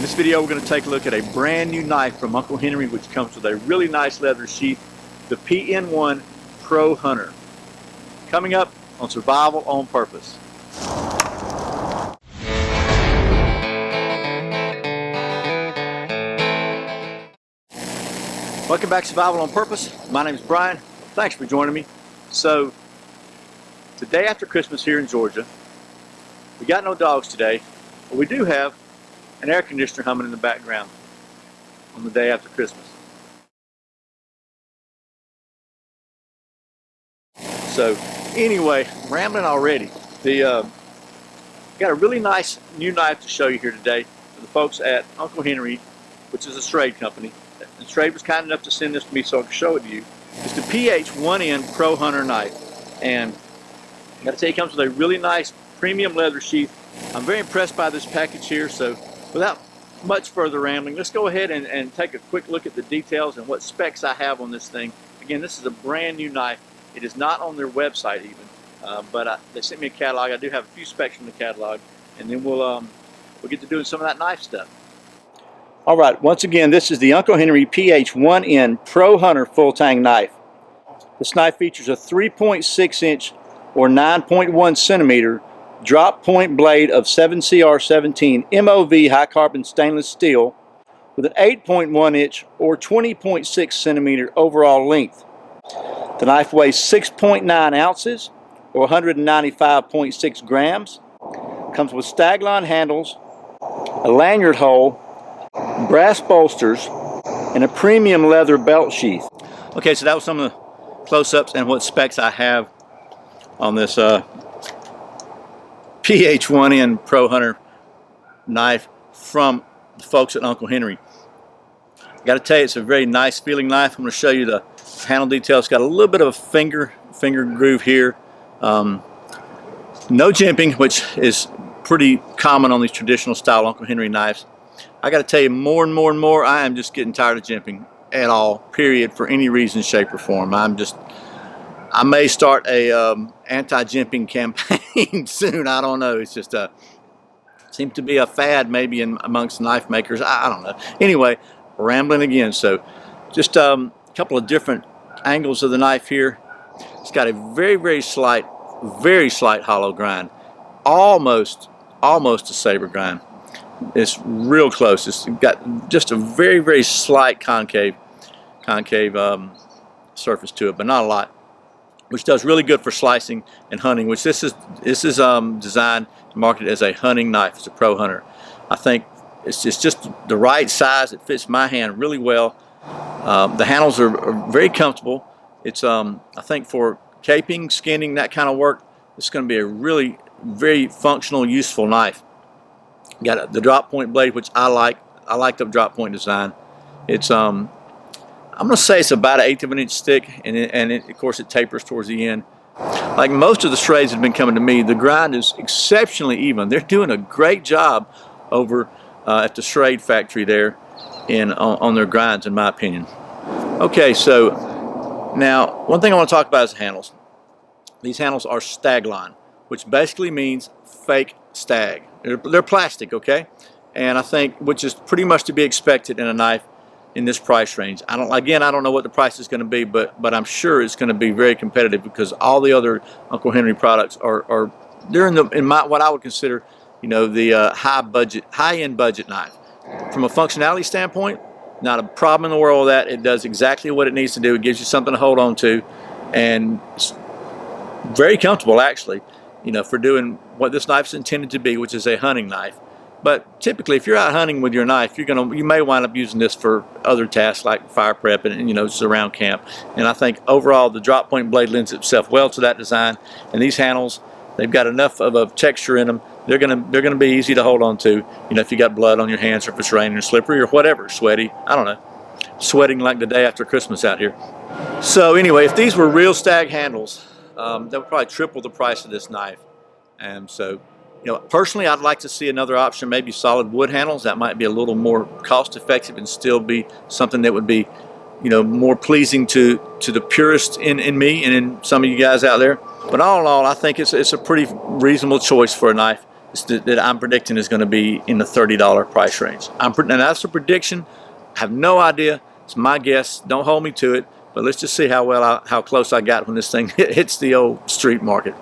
In this video, we're going to take a look at a brand new knife from Uncle Henry, which comes with a really nice leather sheath, the PN1 Pro Hunter. Coming up on Survival on Purpose. Welcome back to Survival on Purpose. My name is Brian. Thanks for joining me. So, today after Christmas here in Georgia, we got no dogs today, but we do have an air conditioner humming in the background on the day after Christmas. So anyway, rambling already. Got a really nice new knife to show you here today for the folks at Uncle Henry, which is a Schrade company. And Schrade was kind enough to send this to me so I can show it to you. It's the PH1N Pro Hunter knife, and I got to tell you, it comes with a really nice premium leather sheath. I'm very impressed by this package here, so without much further rambling, let's go ahead and take a quick look at the details and what specs I have on this thing. Again, this is a brand new knife. It is not on their website even, but they sent me a catalog. I do have a few specs from the catalog, and then we'll get to doing some of that knife stuff. All right, once again, this is the Uncle Henry PH1N Pro Hunter Full Tang knife. This knife features a 3.6 inch or 9.1 centimeter drop point blade of 7CR17 MOV high carbon stainless steel with an 8.1 inch or 20.6 centimeter overall length. The knife weighs 6.9 ounces or 195.6 grams. Comes with stagline handles, a lanyard hole, brass bolsters, and a premium leather belt sheath. Okay, so that was some of the close-ups and what specs I have on this PH1N Pro Hunter knife from the folks at Uncle Henry. I got to tell you, it's a very nice feeling knife. I'm going to show you the handle details. It's got a little bit of a finger groove here. No jimping, which is pretty common on these traditional style Uncle Henry knives. I got to tell you, more and more, I am just getting tired of jimping at all, period, for any reason, shape, or form. I may start a anti-jimping campaign soon. I don't know. It's just seems to be a fad maybe amongst knife makers. I don't know. Anyway, rambling again. So just a couple of different angles of the knife here. It's got a very slight hollow grind, almost a saber grind. It's real close. It's got just a very slight concave surface to it, but not a lot, which does really good for slicing and hunting, which this is designed and marketed as a hunting knife. It's a Pro Hunter. I think it's just the right size. It fits my hand really well. The handles are very comfortable. It's I think for caping, skinning, that kind of work, it's going to be a really very functional, useful knife. Got the drop point blade, which I like. I like the drop point design. It's I'm going to say it's about 1/8 of an inch thick, and of course it tapers towards the end. Like most of the Schrades that have been coming to me, the grind is exceptionally even. They're doing a great job over at the Schrade factory there on their grinds, in my opinion. Okay, so now one thing I want to talk about is the handles. These handles are stagline, which basically means fake stag. They're plastic, okay? And I think, which is pretty much to be expected in a knife in this price range. I don't know what the price is going to be, but I'm sure it's going to be very competitive because all the other Uncle Henry products are they're in what I would consider, you know, the high-end budget knife. From a functionality standpoint, not a problem in the world with that. It does exactly what it needs to do. It gives you something to hold on to, and it's very comfortable actually, you know, for doing what this knife's intended to be, which is a hunting knife. But typically, if you're out hunting with your knife, you may wind up using this for other tasks like fire prep and, you know, just around camp. And I think overall the drop point blade lends itself well to that design. And these handles, they've got enough of a texture in them. They're gonna be easy to hold on to. You know, if you got blood on your hands, or if it's raining or slippery or whatever, sweaty. I don't know, sweating like the day after Christmas out here. So anyway, if these were real stag handles, that would probably triple the price of this knife. And so, you know, personally, I'd like to see another option, maybe solid wood handles. That might be a little more cost effective and still be something that would be, you know, more pleasing to the purist in me and in some of you guys out there. But all in all, I think it's a pretty reasonable choice for a knife that I'm predicting is going to be in the $30 price range. And that's a prediction. I have no idea. It's my guess. Don't hold me to it. But let's just see how close I got when this thing hits the old street market.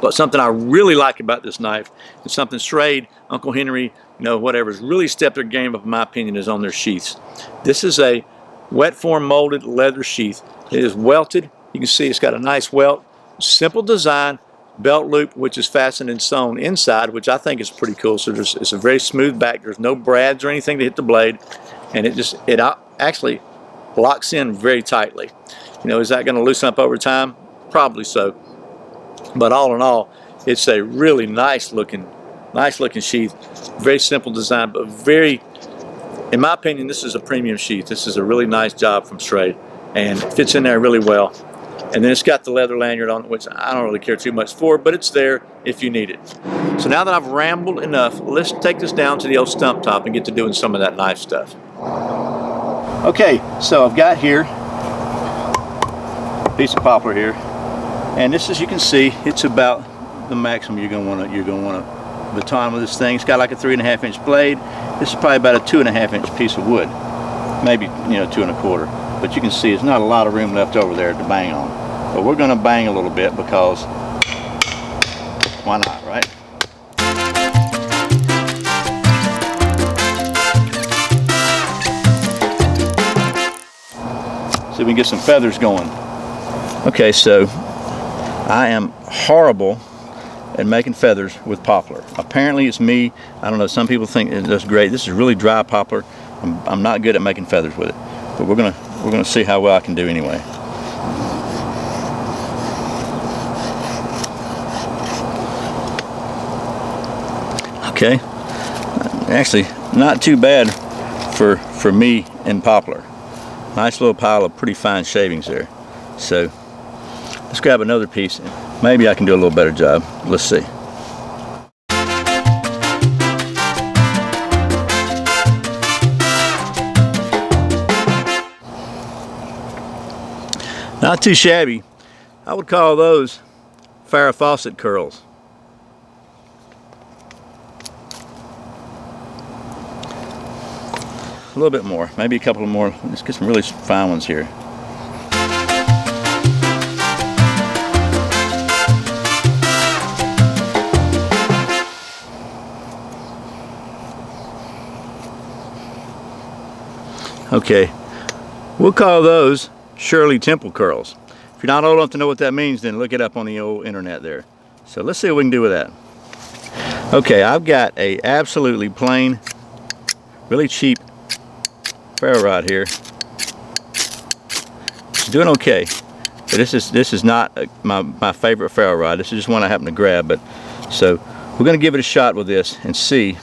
But something I really like about this knife, and something Schrade, Uncle Henry, whatever, has really stepped their game up, in my opinion, is on their sheaths. This is a wet form molded leather sheath. It is welted. You can see it's got a nice welt. Simple design. Belt loop, which is fastened and sewn inside, which I think is pretty cool. So it's a very smooth back. There's no brads or anything to hit the blade, and it actually locks in very tightly. Is that going to loosen up over time? Probably so. But all in all, it's a really nice looking sheath. Very simple design, but in my opinion, this is a premium sheath. This is a really nice job from Schrade, and it fits in there really well. And then it's got the leather lanyard on it, which I don't really care too much for, but it's there if you need it. So now that I've rambled enough, let's take this down to the old stump top and get to doing some of that knife stuff. Okay, so I've got here a piece of poplar here, and this, as you can see, it's about the maximum you're gonna want to baton with this thing. It's got like a 3.5 inch blade. This is probably about a 2.5 inch piece of wood, maybe 2 1/4. But you can see there's not a lot of room left over there to bang on. But we're going to bang a little bit because why not, right? See if we can get some feathers going. Okay, so I am horrible at making feathers with poplar. Apparently it's me. I don't know, some people think that's great. This is really dry poplar. I'm not good at making feathers with it. But we're gonna see how well I can do anyway. Okay, actually not too bad for me and poplar. Nice little pile of pretty fine shavings there. So let's grab another piece. Maybe I can do a little better job. Let's see. Not too shabby. I would call those Farrah Fawcett curls. A little bit more, maybe a couple more. Let's get some really fine ones here. Okay, we'll call those Shirley Temple curls. If you're not old enough to know what that means, then look it up on the old internet there. So let's see what we can do with that. Okay, I've got a absolutely plain, really cheap ferro rod here. It's doing okay, but this is not my favorite ferro rod. This is just one I happen to grab. But so we're going to give it a shot with this and see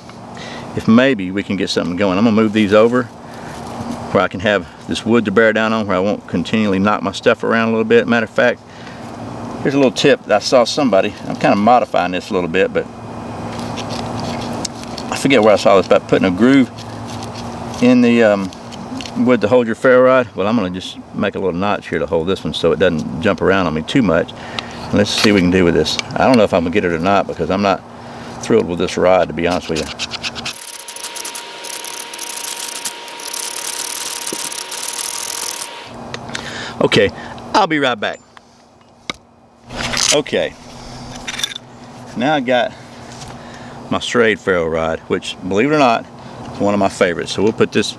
if maybe we can get something going. I'm going to move these over where I can have this wood to bear down on, where I won't continually knock my stuff around a little bit. Matter of fact, here's a little tip that I saw somebody. I'm kind of modifying this a little bit, but I forget where I saw this, about putting a groove in the wood to hold your ferro rod. Well, I'm going to just make a little notch here to hold this one so it doesn't jump around on me too much. And let's see what we can do with this. I don't know if I'm going to get it or not, because I'm not thrilled with this rod, to be honest with you. Okay, I'll be right back. Okay, now I got my Schrade ferro rod, which, believe it or not, is one of my favorites. So we'll put this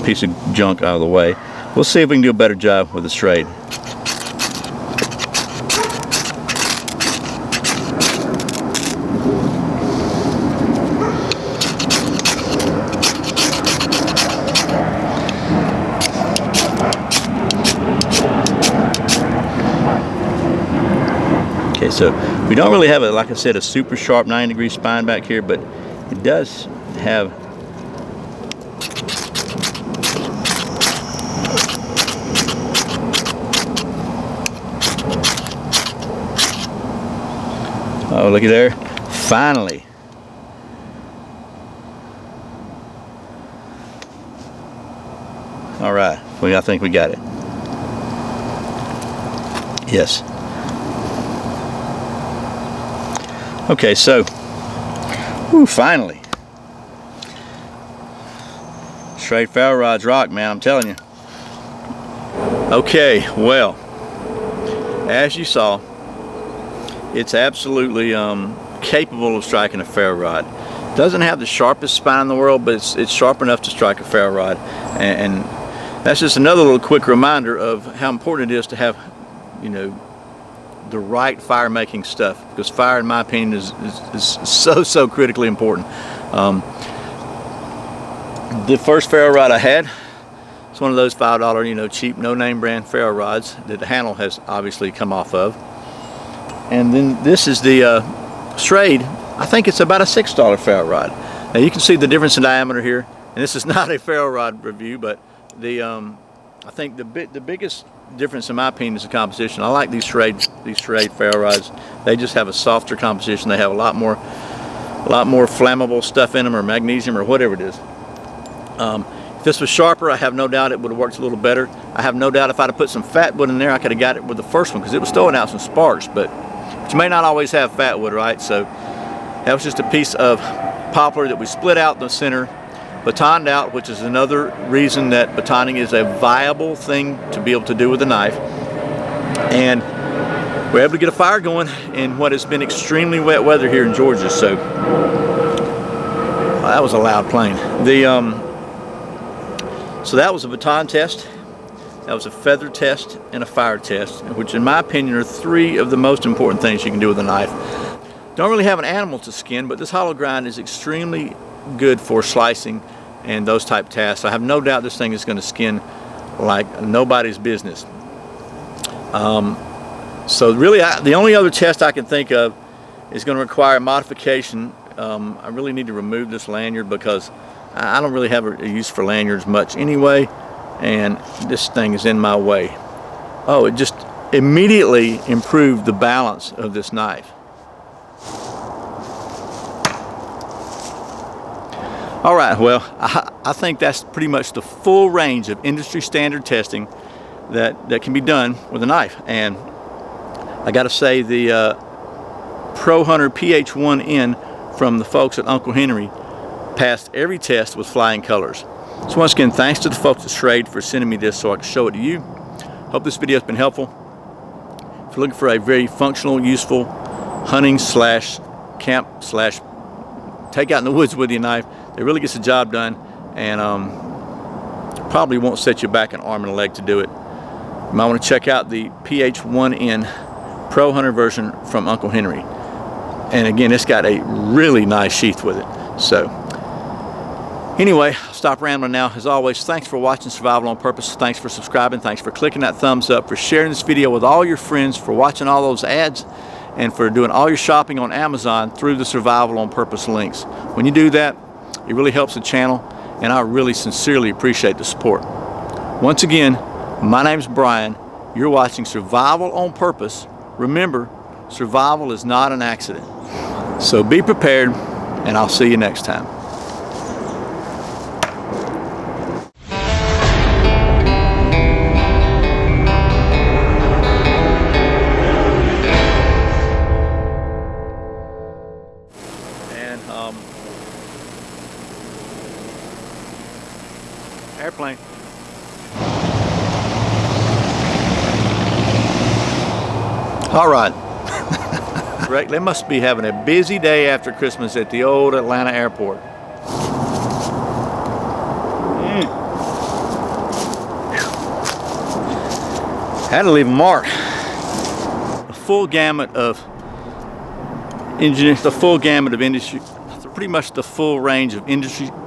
piece of junk out of the way. We'll see if we can do a better job with the Schrade. Okay, so we don't really have, like I said, a super sharp 90-degree spine back here, but it does have oh, looky there, finally. All right, well, I think we got it. Yes. Okay, so Whew, finally. Schrade ferro rods rock, man, I'm telling you. Okay, well, as you saw, it's absolutely capable of striking a ferro rod. Doesn't have the sharpest spine in the world, but it's sharp enough to strike a ferro rod. And that's just another little quick reminder of how important it is to have, you know, the right fire making stuff, because fire, in my opinion, is so critically important. The first ferro rod I had, it's one of those $5, you know, cheap no name brand ferro rods that the handle has obviously come off of. And then this is the Schrade. I think it's about a $6 ferro rod. Now you can see the difference in diameter here, and this is not a ferro rod review, but the I think the biggest difference in my opinion is the composition. I like these Schrade ferro rods. They just have a softer composition. They have a lot more flammable stuff in them, or magnesium, or whatever it is. If this was sharper, I have no doubt it would have worked a little better. I have no doubt if I'd have put some fat wood in there, I could have got it with the first one, because it was throwing out some sparks. But you may not always have fat wood, right? So that was just a piece of poplar that we split out in the center, batoned out, which is another reason that batoning is a viable thing to be able to do with a knife. And we're able to get a fire going in what has been extremely wet weather here in Georgia. So that was a loud plane. So that was a baton test, that was a feather test, and a fire test, which in my opinion are three of the most important things you can do with a knife. Don't really have an animal to skin, but this hollow grind is extremely good for slicing and those type tasks. I have no doubt this thing is going to skin like nobody's business. So really, the only other test I can think of is going to require modification. I really need to remove this lanyard, because I don't really have a use for lanyards much anyway, and this thing is in my way. Oh, it just immediately improved the balance of this knife. All right, well, I think that's pretty much the full range of industry standard testing that can be done with a knife. And I got to say, the Pro Hunter PH1N from the folks at Uncle Henry passed every test with flying colors. So once again, thanks to the folks at Schrade for sending me this so I can show it to you. Hope this video has been helpful. If you're looking for a very functional, useful hunting slash camp slash take out in the woods with your knife, it really gets the job done, and probably won't set you back an arm and a leg to do it. You might want to check out the PH1N Pro Hunter version from Uncle Henry. And again, it's got a really nice sheath with it. So anyway, I'll stop rambling now. As always, thanks for watching Survival on Purpose. Thanks for subscribing. Thanks for clicking that thumbs up, for sharing this video with all your friends, for watching all those ads, and for doing all your shopping on Amazon through the Survival on Purpose links. When you do that, it really helps the channel, and I really sincerely appreciate the support. Once again, my name's Brian. You're watching Survival on Purpose. Remember, survival is not an accident. So be prepared, and I'll see you next time. Airplane. All right. They must be having a busy day after Christmas at the old Atlanta airport. Had to leave a mark. The full gamut of engineering, the full gamut of industry, pretty much the full range of industry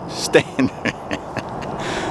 standard.